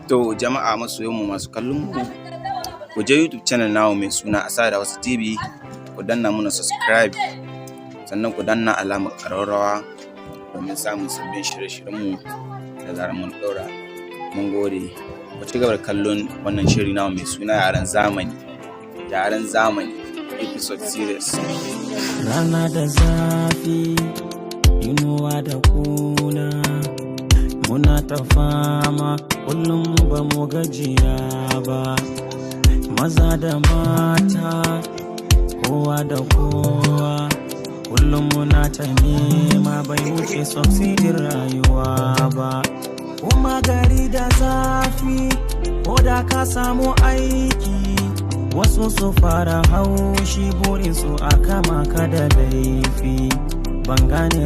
To jama'a masoyanmu masu kallon mu, ku je YouTube channel namu mai suna Asada Hausa TV, ku danna muna subscribe, sannan ku danna alamar ƙararrawa domin samun sabbin shirye-shiryenmu da zarar mun ɗora. Mun gode. Ku ci gaba da kallon wannan shiri namu mai suna Yaren Zamani episode series. Rana da zafi, inuwa da kuna, muna ta fama kullum ba mu gajiya ba. Maza da mata, kowa da kowa, kullum muna ta nema bai wuce subsidin rayuwa ba. Kuma gari da zafi, ko da ka samu aiki, wasu su fara haushi burin su a kama ka da laifi. Ban gane